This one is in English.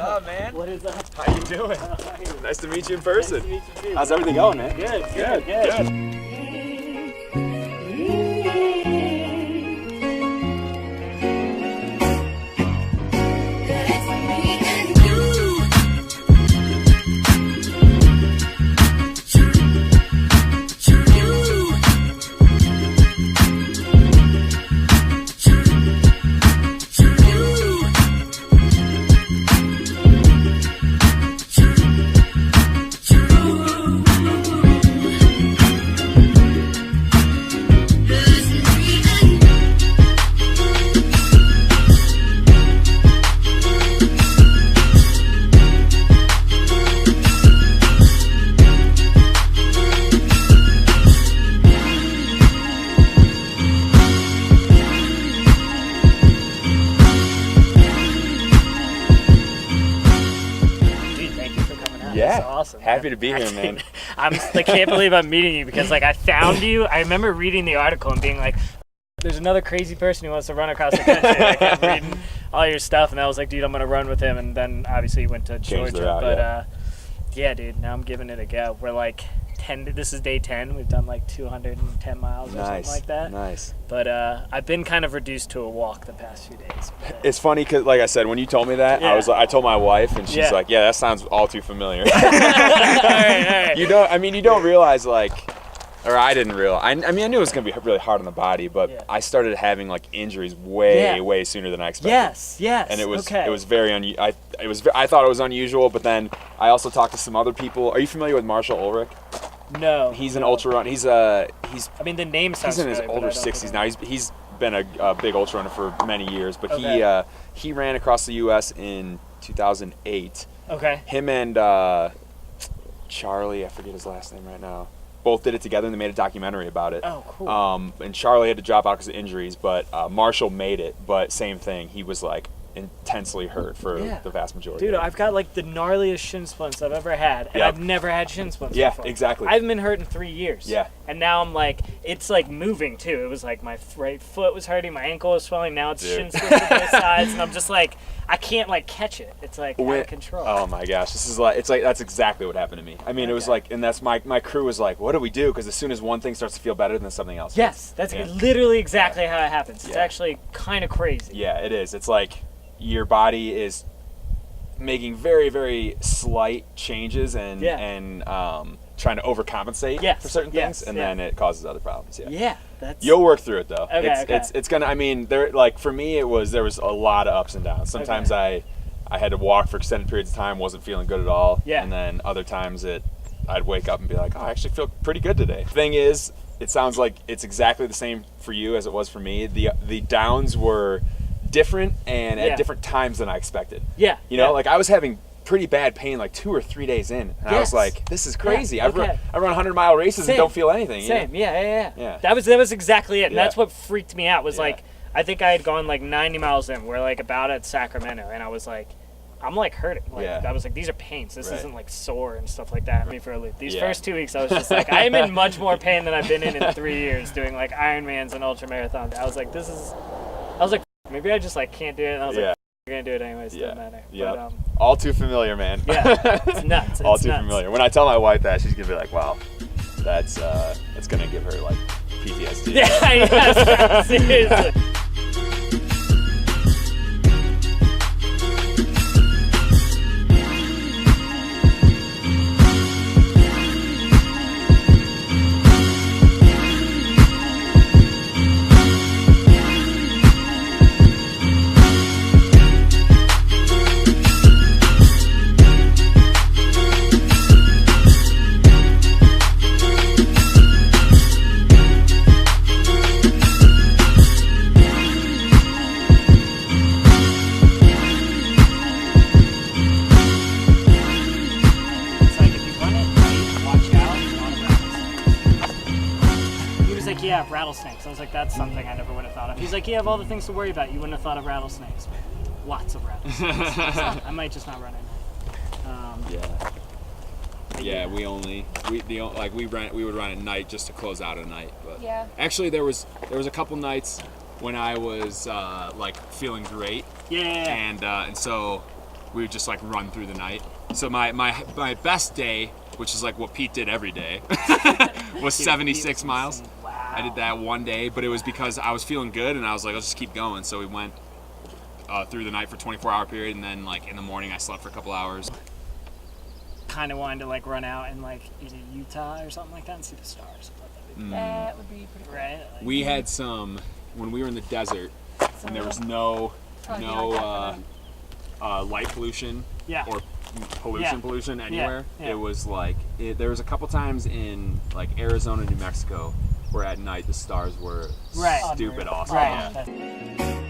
up, man? What is up? How you doing? Nice to meet you in person. Nice to meet you too. How's everything going, man? Good. Yeah, awesome. Happy to be here, man. I can't believe I'm meeting you because like I found you. I remember reading the article and being like, "There's another crazy person who wants to run across the country." I kept reading all your stuff, and I was like, "Dude, I'm gonna run with him." And then obviously you went to Georgia, route, but yeah, dude. Now I'm giving it a go. We're like 10. This is day 10. We've done like 210 miles or something like that. Nice. But I've been kind of reduced to a walk the past few days. It's funny because, like I said, when you told me that, I told my wife, and she's like, "Yeah, that sounds all too familiar." all right. You don't realize or I didn't realize. I mean, I knew it was gonna be really hard on the body, but I started having like injuries way sooner than I expected. Yes. And it was very I thought it was unusual, but then I also talked to some other people. Are you familiar with Marshall Ulrich? No. He's an ultrarunner. He's I mean, the name sounds. He's in his older 60s now. He's been a big ultrarunner for many years, but he ran across the U.S. in 2008. Okay. Him and Charlie, I forget his last name right now, both did it together, and they made a documentary about it. Oh, cool. And Charlie had to drop out because of injuries, but Marshall made it. But same thing, he was like intensely hurt for the vast majority. Dude, I've got like the gnarliest shin splints I've ever had, and I've never had shin splints before. Yeah, exactly. I haven't been hurt in 3 years. Yeah. And now I'm like, it's like moving too. It was like my right foot was hurting, my ankle was swelling, now it's shin splints on both sides, and I'm just like, I can't like catch it. It's like out of control. Oh my gosh, that's exactly what happened to me. I mean, it was like, and that's my crew was like, what do we do? Because as soon as one thing starts to feel better, then something else. Yes, that's literally exactly how it happens. It's actually kind of crazy. Yeah, it is. It's like your body is making very, very slight changes and trying to overcompensate for certain things, and then it causes other problems. You'll work through it though. It's gonna. I mean, for me, there was a lot of ups and downs. Sometimes I had to walk for extended periods of time, wasn't feeling good at all, and then other times I'd wake up and be like, oh, I actually feel pretty good today. Thing is, it sounds like it's exactly the same for you as it was for me. The downs were different and at different times than I expected. You know, like I was having pretty bad pain like 2 or 3 days in, and I was like, this is crazy. I run 100-mile races and don't feel anything. Same. Yeah. That was exactly it. And that's what freaked me out was like, I think I had gone like 90 miles in. We're like about at Sacramento, and I was like, I'm like hurting. Like, I was like, these are pains. This isn't like sore and stuff like that. Me for a loop. These first 2 weeks, I was just like, I am in much more pain than I've been in 3 years doing like Ironmans and ultramarathons. I was like, maybe I just like can't do it. And I was like, you're gonna do it anyways. Doesn't matter. Yeah. All too familiar, man. Yeah. It's nuts. All too familiar. When I tell my wife that, she's gonna be like, wow, that's gonna give her like PTSD. Yeah. Seriously. Rattlesnakes. I was like, that's something I never would have thought of. He's like, you have all the things to worry about. You wouldn't have thought of rattlesnakes. Lots of rattlesnakes. I might just not run in. We would run at night just to close out a night. But actually, there was a couple nights when I was like feeling great. And so we would just like run through the night. So my best day, which is like what Pete did every day, was 76 miles. Wow. I did that one day, but it was because I was feeling good and I was like, let's just keep going. So we went through the night for 24-hour period, and then like in the morning I slept for a couple hours. Kind of wanted to like run out and like either Utah or something like that and see the stars. That would be pretty great. Like, we had some when we were in the desert, and there was no light pollution or pollution anywhere. It was like there was a couple times in like Arizona, New Mexico, where at night the stars were stupid awesome. Right.